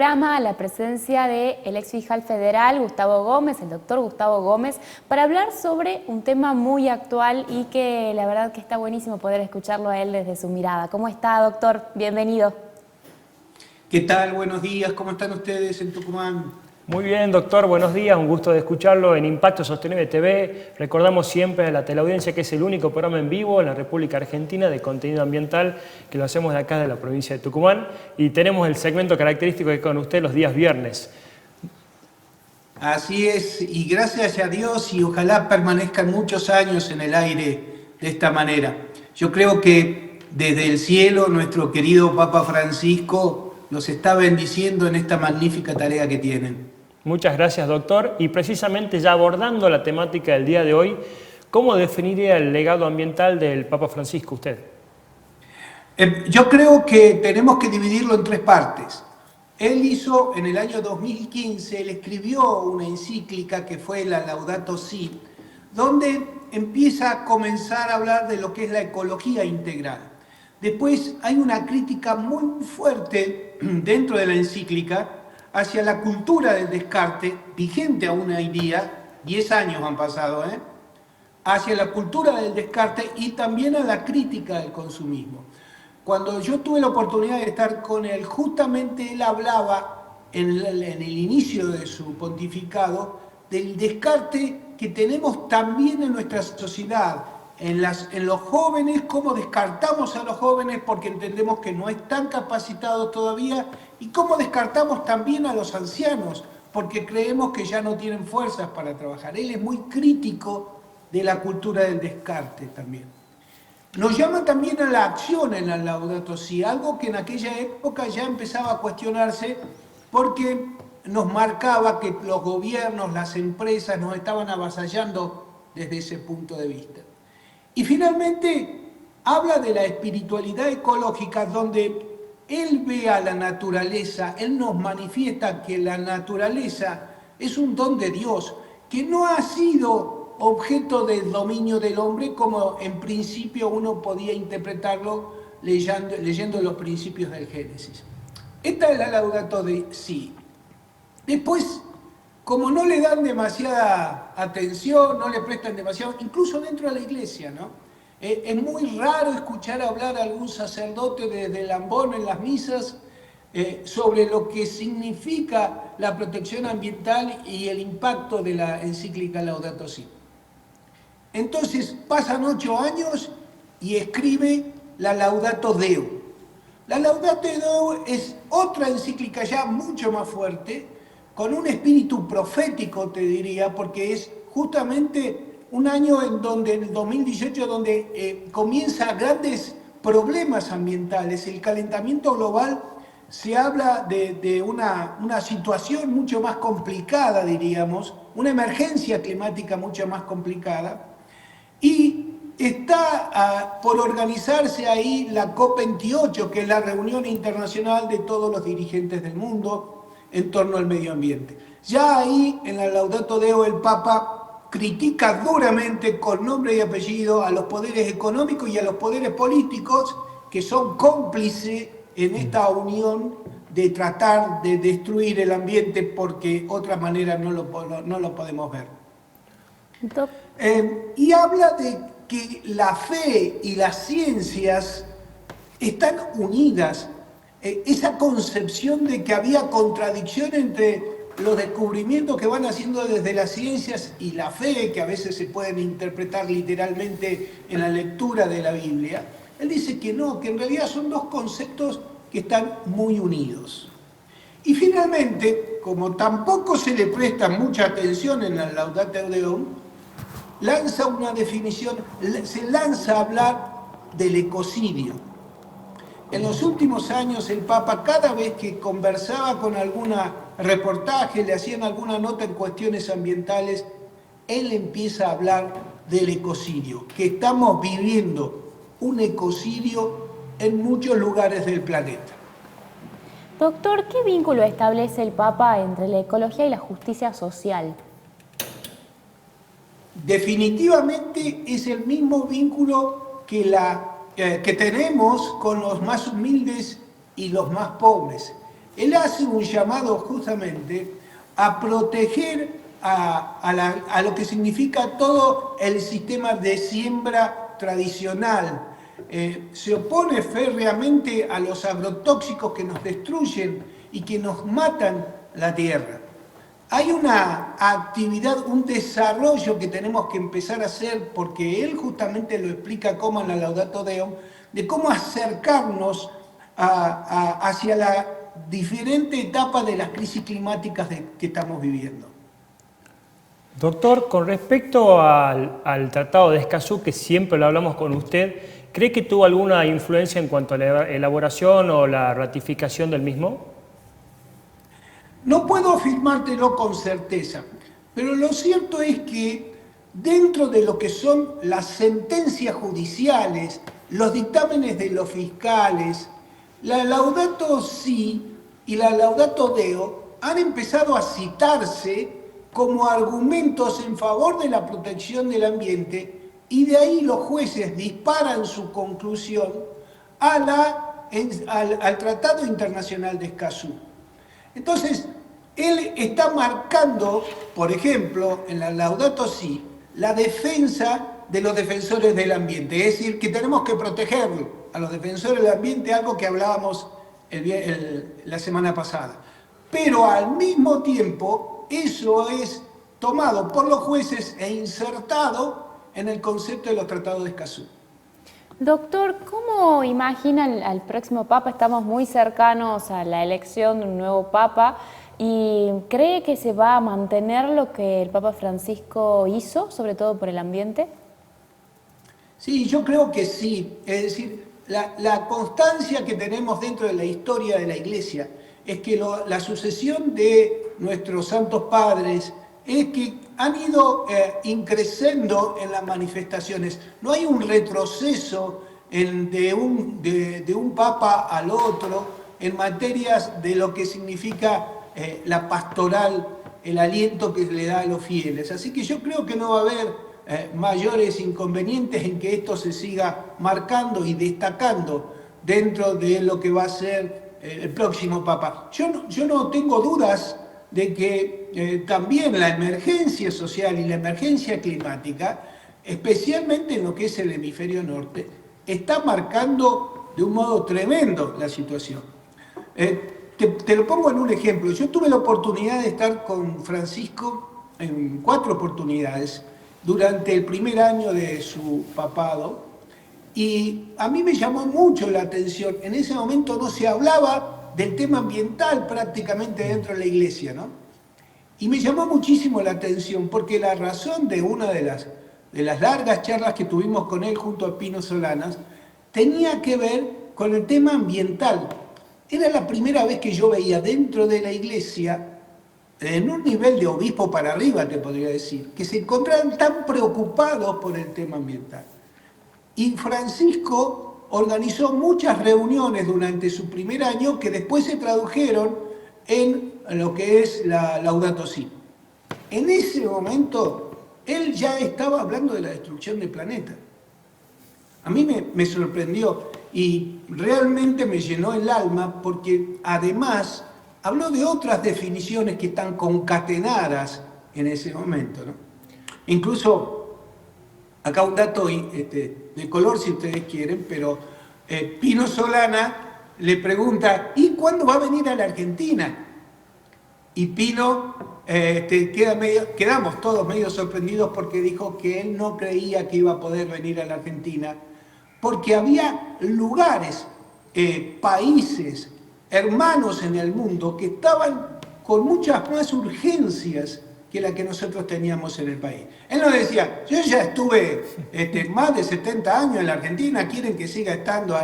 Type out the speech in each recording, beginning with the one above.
programa la presencia del ex fiscal federal Gustavo Gómez, el doctor Gustavo Gómez, para hablar sobre un tema muy actual y que la verdad que está buenísimo poder escucharlo a él desde su mirada. ¿Cómo está, doctor? Bienvenido. ¿Qué tal? Buenos días. ¿Cómo están ustedes en Tucumán? Muy bien, doctor. Buenos días. Un gusto de escucharlo en Impacto Sostenible TV. Recordamos siempre a la teleaudiencia que es el único programa en vivo en la República Argentina de contenido ambiental que lo hacemos de acá de la provincia de Tucumán y tenemos el segmento característico que con usted los días viernes. Así es, y gracias a Dios y ojalá permanezcan muchos años en el aire de esta manera. Yo creo que desde el cielo nuestro querido Papa Francisco los está bendiciendo en esta magnífica tarea que tienen. Muchas gracias, doctor. Y precisamente ya abordando la temática del día de hoy, ¿cómo definiría el legado ambiental del Papa Francisco usted? Yo creo que tenemos que dividirlo en tres partes. Él hizo en el año 2015, él escribió una encíclica que fue la Laudato Si, donde empieza a comenzar a hablar de lo que es la ecología integral. Después hay una crítica muy fuerte dentro de la encíclica hacia la cultura del descarte, vigente aún hoy día, 10 años han pasado, hacia la cultura del descarte y también a la crítica del consumismo. Cuando yo tuve la oportunidad de estar con él, justamente él hablaba en el inicio de su pontificado del descarte que tenemos también en nuestra sociedad, en los jóvenes, cómo descartamos a los jóvenes porque entendemos que no están capacitados todavía, y cómo descartamos también a los ancianos porque creemos que ya no tienen fuerzas para trabajar. Él es muy crítico de la cultura del descarte también. Nos llama también a la acción en la Laudato Si, algo que en aquella época ya empezaba a cuestionarse porque nos marcaba que los gobiernos, las empresas nos estaban avasallando desde ese punto de vista. Y finalmente habla de la espiritualidad ecológica, donde él ve a la naturaleza, él nos manifiesta que la naturaleza es un don de Dios, que no ha sido objeto del dominio del hombre como en principio uno podía interpretarlo leyendo los principios del Génesis. Esta es la Laudato Si. Después, como no le dan demasiada atención, no le prestan demasiado, incluso dentro de la iglesia, ¿no? Es muy raro escuchar hablar a algún sacerdote de Lambón en las misas sobre lo que significa la protección ambiental y el impacto de la encíclica Laudato Si. Entonces pasan 8 años y escribe la Laudato Deo. La Laudato Deo es otra encíclica ya mucho más fuerte, con un espíritu profético, te diría, porque es justamente un año en donde, en el 2018, donde comienza grandes problemas ambientales. El calentamiento global, se habla de una situación mucho más complicada, diríamos, una emergencia climática mucho más complicada, y está por organizarse ahí la COP28, que es la reunión internacional de todos los dirigentes del mundo en torno al medio ambiente. Ya ahí, en la Laudato Deo, el Papa critica duramente, con nombre y apellido, a los poderes económicos y a los poderes políticos que son cómplices en esta unión de tratar de destruir el ambiente porque otra manera no lo podemos ver. Y habla de que la fe y las ciencias están unidas. Esa concepción de que había contradicción entre los descubrimientos que van haciendo desde las ciencias y la fe, que a veces se pueden interpretar literalmente en la lectura de la Biblia, él dice que no, que en realidad son dos conceptos que están muy unidos. Y finalmente, como tampoco se le presta mucha atención en la Laudato Deum, lanza una definición, se lanza a hablar del ecocidio. En los últimos años el Papa, cada vez que conversaba con alguna reportaje, le hacían alguna nota en cuestiones ambientales, él empieza a hablar del ecocidio, que estamos viviendo un ecocidio en muchos lugares del planeta. Doctor, ¿qué vínculo establece el Papa entre la ecología y la justicia social? Definitivamente es el mismo vínculo que tenemos con los más humildes y los más pobres. él hace un llamado justamente a proteger a lo que significa todo el sistema de siembra tradicional. Se opone férreamente a los agrotóxicos que nos destruyen y que nos matan la tierra. Hay una actividad, un desarrollo que tenemos que empezar a hacer, porque él justamente lo explica como en la Laudato Deum, de cómo acercarnos hacia la diferente etapa de las crisis climáticas que estamos viviendo. Doctor, con respecto al Tratado de Escazú, que siempre lo hablamos con usted, ¿cree que tuvo alguna influencia en cuanto a la elaboración o la ratificación del mismo? No puedo afirmártelo con certeza, pero lo cierto es que dentro de lo que son las sentencias judiciales, los dictámenes de los fiscales, la Laudato Si y la Laudato Deo han empezado a citarse como argumentos en favor de la protección del ambiente, y de ahí los jueces disparan su conclusión al Tratado Internacional de Escazú. Entonces, él está marcando, por ejemplo, en la Laudato Si, la defensa de los defensores del ambiente, es decir, que tenemos que protegerlo a los defensores del ambiente, algo que hablábamos la semana pasada. Pero al mismo tiempo, eso es tomado por los jueces e insertado en el concepto de los tratados de Escazú. Doctor, ¿cómo imagina al próximo Papa? Estamos muy cercanos a la elección de un nuevo Papa. ¿Y cree que se va a mantener lo que el Papa Francisco hizo, sobre todo por el ambiente? Sí, yo creo que sí. Es decir, la constancia que tenemos dentro de la historia de la Iglesia es que la sucesión de nuestros santos padres es que han ido increciendo en las manifestaciones. No hay un retroceso de un papa al otro en materias de lo que significa la pastoral, el aliento que le da a los fieles. Así que yo creo que no va a haber mayores inconvenientes en que esto se siga marcando y destacando dentro de lo que va a ser el próximo Papa. Yo no tengo dudas de que también la emergencia social y la emergencia climática, especialmente en lo que es el hemisferio norte, está marcando de un modo tremendo la situación. Te lo pongo en un ejemplo. Yo tuve la oportunidad de estar con Francisco en 4 oportunidades durante el primer año de su papado, y a mí me llamó mucho la atención. En ese momento no se hablaba del tema ambiental prácticamente dentro de la iglesia, ¿no? Y me llamó muchísimo la atención porque la razón de una de las largas charlas que tuvimos con él junto a Pino Solanas tenía que ver con el tema ambiental. Era la primera vez que yo veía dentro de la iglesia, en un nivel de obispo para arriba, te podría decir, que se encontraban tan preocupados por el tema ambiental. Y Francisco organizó muchas reuniones durante su primer año que después se tradujeron en lo que es la Laudato Si. En ese momento, él ya estaba hablando de la destrucción del planeta. A mí me sorprendió y realmente me llenó el alma porque además habló de otras definiciones que están concatenadas en ese momento, ¿no? Incluso, acá un dato de color si ustedes quieren, pero Pino Solana le pregunta, ¿y cuándo va a venir a la Argentina? Y Pino, quedamos todos medio sorprendidos porque dijo que él no creía que iba a poder venir a la Argentina, porque había lugares, países, hermanos en el mundo que estaban con muchas más urgencias que la que nosotros teníamos en el país. Él nos decía, yo ya estuve más de 70 años en la Argentina, quieren que siga estando,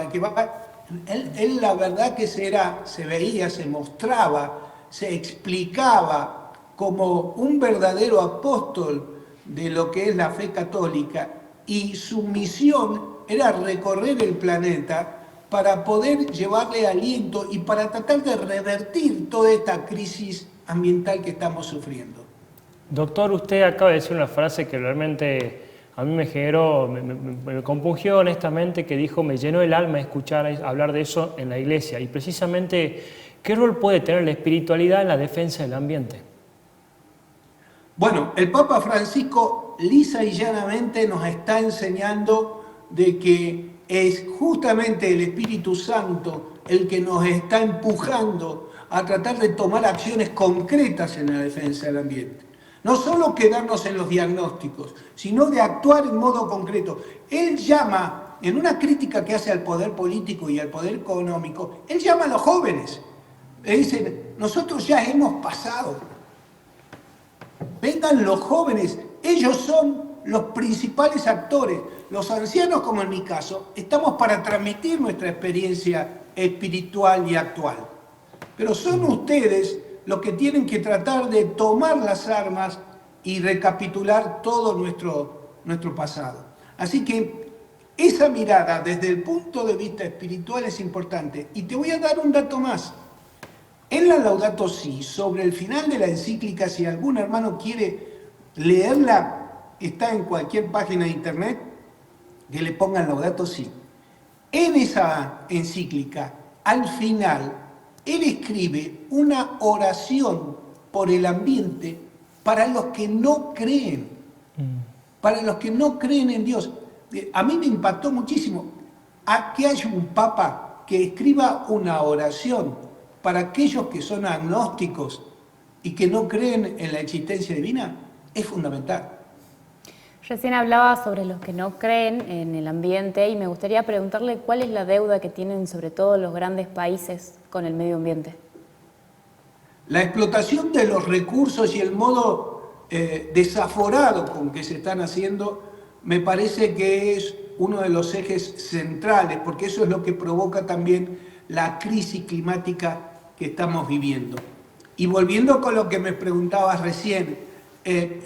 Él la verdad que se veía, se mostraba, se explicaba como un verdadero apóstol de lo que es la fe católica, y su misión era recorrer el planeta para poder llevarle aliento y para tratar de revertir toda esta crisis ambiental que estamos sufriendo. Doctor, usted acaba de decir una frase que realmente a mí me generó, me compungió honestamente, que dijo, me llenó el alma escuchar hablar de eso en la iglesia. Y precisamente ¿Qué rol puede tener la espiritualidad en la defensa del ambiente? Bueno, el Papa Francisco lisa y llanamente nos está enseñando de que es justamente el Espíritu Santo el que nos está empujando a tratar de tomar acciones concretas en la defensa del ambiente. No solo quedarnos en los diagnósticos, sino de actuar en modo concreto. Él llama, en una crítica que hace al poder político y al poder económico, él llama a los jóvenes. Le dice, nosotros ya hemos pasado. Vengan los jóvenes, ellos son los principales actores. Los ancianos, como en mi caso, estamos para transmitir nuestra experiencia espiritual y actual. Pero son ustedes los que tienen que tratar de tomar las armas y recapitular todo nuestro pasado. Así que esa mirada desde el punto de vista espiritual es importante. Y te voy a dar un dato más. En la Laudato Si, sobre el final de la encíclica, si algún hermano quiere leerla, está en cualquier página de internet, que le pongan Laudato Si. En esa encíclica, al final, él escribe una oración por el ambiente para los que no creen, para los que no creen en Dios. A mí me impactó muchísimo que haya un papa que escriba una oración para aquellos que son agnósticos y que no creen en la existencia divina. Es fundamental. Recién hablaba sobre los que no creen en el ambiente y me gustaría preguntarle cuál es la deuda que tienen sobre todo los grandes países con el medio ambiente. La explotación de los recursos y el modo desaforado con que se están haciendo me parece que es uno de los ejes centrales, porque eso es lo que provoca también la crisis climática que estamos viviendo. Y volviendo con lo que me preguntabas recién,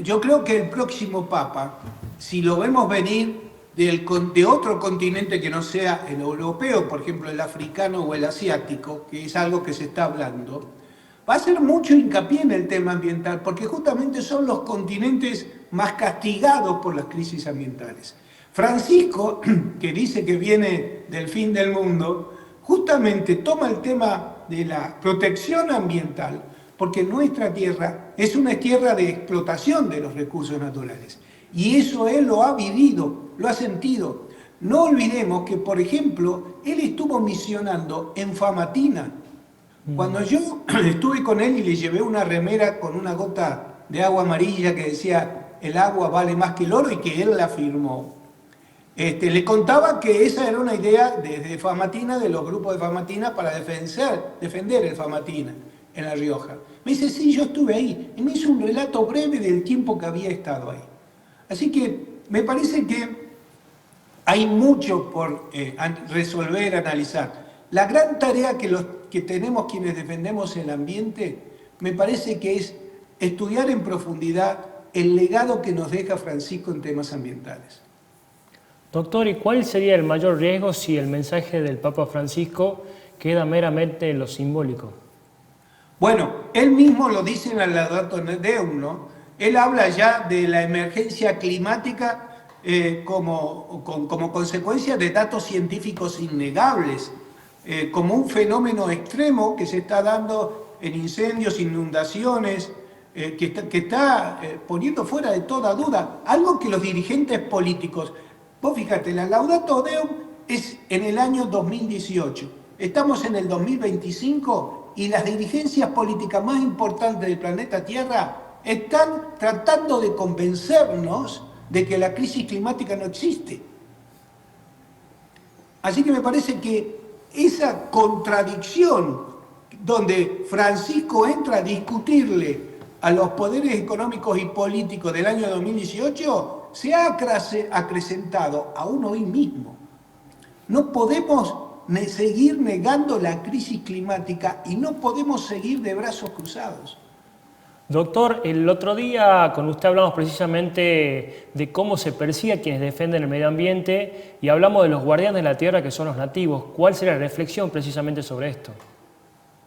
yo creo que el próximo Papa, si lo vemos venir de otro continente que no sea el europeo, por ejemplo el africano o el asiático, que es algo que se está hablando, va a hacer mucho hincapié en el tema ambiental, porque justamente son los continentes más castigados por las crisis ambientales. Francisco, que dice que viene del fin del mundo, justamente toma el tema de la protección ambiental, porque nuestra tierra es una tierra de explotación de los recursos naturales. Y eso él lo ha vivido, lo ha sentido. No olvidemos que, por ejemplo, él estuvo misionando en Famatina. Cuando yo estuve con él y le llevé una remera con una gota de agua amarilla que decía el agua vale más que el oro y que él la firmó, le contaba que esa era una idea desde Famatina, de los grupos de Famatina, para defender el Famatina en La Rioja. Me dice, sí, yo estuve ahí. Y me hizo un relato breve del tiempo que había estado ahí. Así que me parece que hay mucho por resolver, analizar. La gran tarea que tenemos quienes defendemos el ambiente, me parece que es estudiar en profundidad el legado que nos deja Francisco en temas ambientales. Doctor, ¿y cuál sería el mayor riesgo si el mensaje del Papa Francisco queda meramente en lo simbólico? Bueno, él mismo lo dice en el Laudato Deum, ¿no? Él habla ya de la emergencia climática como consecuencia de datos científicos innegables, como un fenómeno extremo que se está dando en incendios, inundaciones, que está poniendo fuera de toda duda, algo que los dirigentes políticos, vos fíjate, la Laudato Deum es en el año 2018, estamos en el 2025 y las dirigencias políticas más importantes del planeta Tierra están tratando de convencernos de que la crisis climática no existe. Así que me parece que esa contradicción donde Francisco entra a discutirle a los poderes económicos y políticos del año 2018 se ha acrecentado aún hoy mismo. No podemos seguir negando la crisis climática y no podemos seguir de brazos cruzados. Doctor, el otro día con usted hablamos precisamente de cómo se persigue a quienes defienden el medio ambiente y hablamos de los guardianes de la tierra que son los nativos. ¿Cuál sería la reflexión precisamente sobre esto?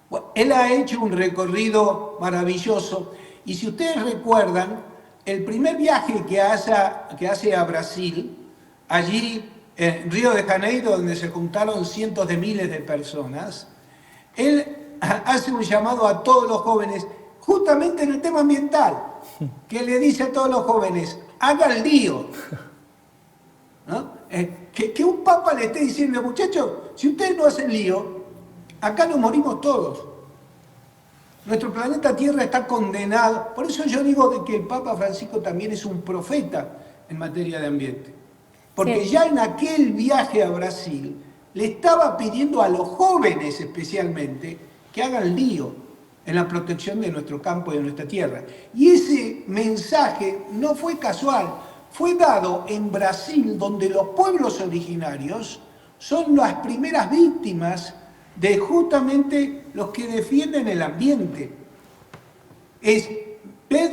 Bueno, él ha hecho un recorrido maravilloso y si ustedes recuerdan, el primer viaje que hace a Brasil, allí en Río de Janeiro, donde se juntaron cientos de miles de personas, él hace un llamado a todos los jóvenes, justamente en el tema ambiental, que le dice a todos los jóvenes, hagan lío. ¿No? Que un papa le esté diciendo, muchachos, si ustedes no hacen lío, acá nos morimos todos. Nuestro planeta Tierra está condenado. Por eso yo digo de que el Papa Francisco también es un profeta en materia de ambiente. Porque sí, ya en aquel viaje a Brasil le estaba pidiendo a los jóvenes especialmente que hagan lío en la protección de nuestro campo y de nuestra tierra. Y ese mensaje no fue casual, fue dado en Brasil, donde los pueblos originarios son las primeras víctimas de justamente los que defienden el ambiente. Ves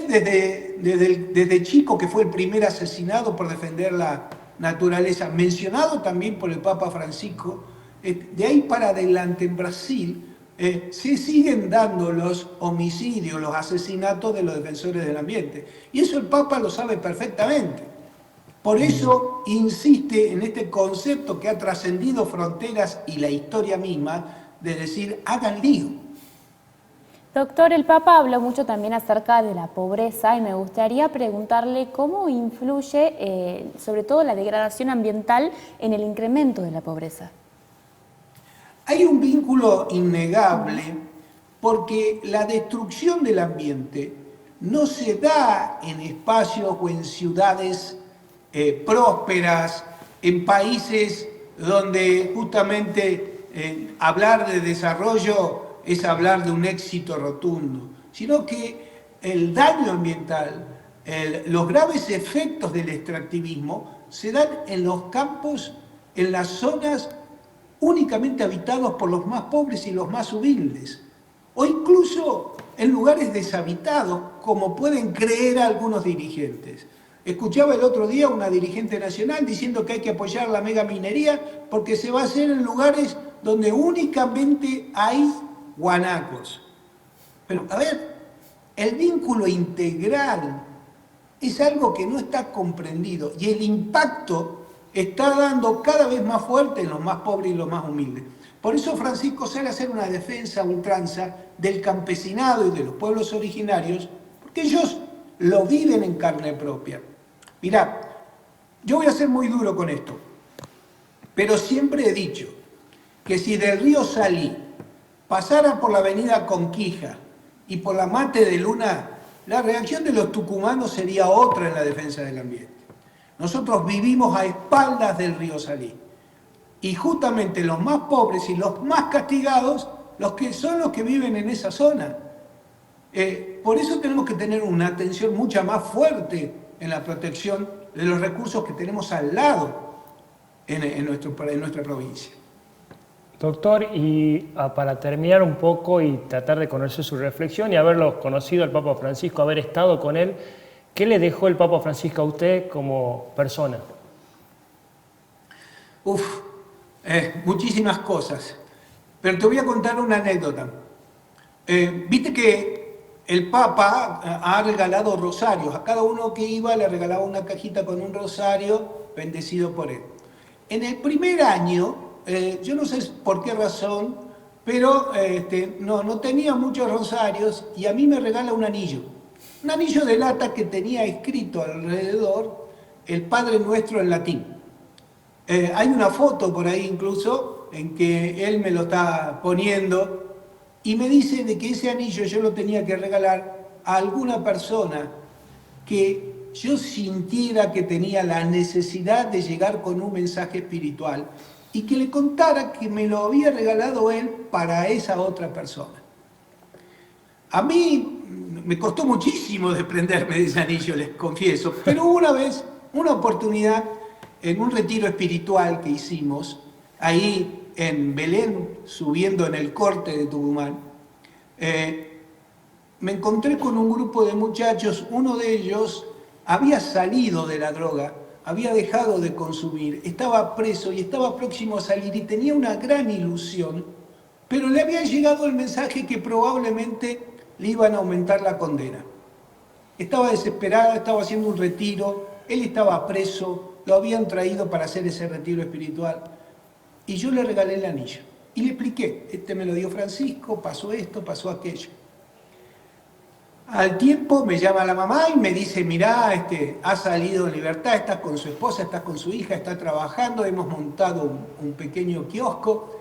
desde chico que fue el primer asesinado por defender la naturaleza, mencionado también por el Papa Francisco, de ahí para adelante en Brasil se siguen dando los homicidios, los asesinatos de los defensores del ambiente. Y eso el Papa lo sabe perfectamente. Por eso insiste en este concepto que ha trascendido fronteras y la historia misma, de decir, hagan lío. Doctor, el Papa habló mucho también acerca de la pobreza y me gustaría preguntarle cómo influye, sobre todo la degradación ambiental, en el incremento de la pobreza. Hay un vínculo innegable porque la destrucción del ambiente no se da en espacios o en ciudades prósperas, en países donde justamente hablar de desarrollo es hablar de un éxito rotundo, sino que el daño ambiental, los graves efectos del extractivismo se dan en los campos, en las zonas únicamente habitados por los más pobres y los más humildes, o incluso en lugares deshabitados, como pueden creer algunos dirigentes. Escuchaba el otro día una dirigente nacional diciendo que hay que apoyar la megaminería porque se va a hacer en lugares donde únicamente hay guanacos. Pero, a ver, el vínculo integral es algo que no está comprendido y el impacto está dando cada vez más fuerte en los más pobres y los más humildes. Por eso Francisco sale a hacer una defensa a ultranza del campesinado y de los pueblos originarios, porque ellos lo viven en carne propia. Mirá, yo voy a ser muy duro con esto, pero siempre he dicho que si del río Salí pasara por la avenida Conquija y por la Mate de Luna, la reacción de los tucumanos sería otra en la defensa del ambiente. Nosotros vivimos a espaldas del río Salí y justamente los más pobres y los más castigados son los que viven en esa zona. Por eso tenemos que tener una atención mucha más fuerte en la protección de los recursos que tenemos al lado en nuestra provincia. Doctor, y para terminar un poco y tratar de conocer su reflexión y haberlo conocido al Papa Francisco, haber estado con él, ¿qué le dejó el Papa Francisco a usted como persona? Muchísimas cosas, pero te voy a contar una anécdota. Viste que el Papa ha regalado rosarios, a cada uno que iba le regalaba una cajita con un rosario bendecido por él. En el primer año, yo no sé por qué razón, pero no tenía muchos rosarios y a mí me regala un anillo de lata que tenía escrito alrededor el Padre Nuestro en latín. Hay una foto por ahí incluso en que él me lo está poniendo y me dice de que ese anillo yo lo tenía que regalar a alguna persona que yo sintiera que tenía la necesidad de llegar con un mensaje espiritual y que le contara que me lo había regalado él para esa otra persona. A mí me costó muchísimo desprenderme de ese anillo, les confieso, pero una vez, una oportunidad, en un retiro espiritual que hicimos, ahí en Belén, subiendo en el corte de Tucumán, me encontré con un grupo de muchachos, uno de ellos había salido de la droga, había dejado de consumir, estaba preso y estaba próximo a salir y tenía una gran ilusión, pero le había llegado el mensaje que probablemente le iban a aumentar la condena. Estaba desesperada, estaba haciendo un retiro, él estaba preso, lo habían traído para hacer ese retiro espiritual y yo le regalé el anillo. Y le expliqué, me lo dio Francisco, pasó esto, pasó aquello. Al tiempo me llama la mamá y me dice, mirá, ha salido en libertad, está con su esposa, está con su hija, está trabajando, hemos montado un pequeño kiosco.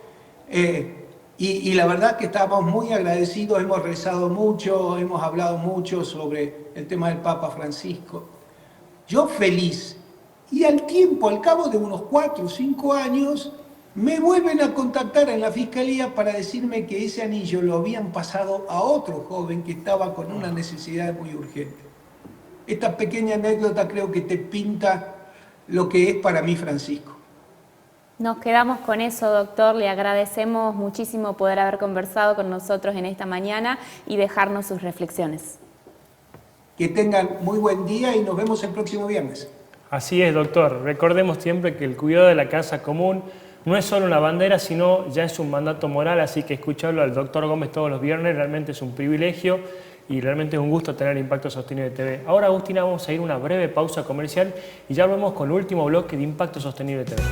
Y la verdad que estamos muy agradecidos, hemos rezado mucho, hemos hablado mucho sobre el tema del Papa Francisco. Yo feliz. Y al tiempo, al cabo de unos 4 o 5 años, me vuelven a contactar en la fiscalía para decirme que ese anillo lo habían pasado a otro joven que estaba con una necesidad muy urgente. Esta pequeña anécdota creo que te pinta lo que es para mí Francisco. Nos quedamos con eso, doctor. Le agradecemos muchísimo poder haber conversado con nosotros en esta mañana y dejarnos sus reflexiones. Que tengan muy buen día y nos vemos el próximo viernes. Así es, doctor. Recordemos siempre que el cuidado de la casa común no es solo una bandera, sino ya es un mandato moral, así que escucharlo al doctor Gómez todos los viernes realmente es un privilegio y realmente es un gusto tener Impacto Sostenible TV. Ahora, Agustina, vamos a ir a una breve pausa comercial y ya volvemos con el último bloque de Impacto Sostenible TV.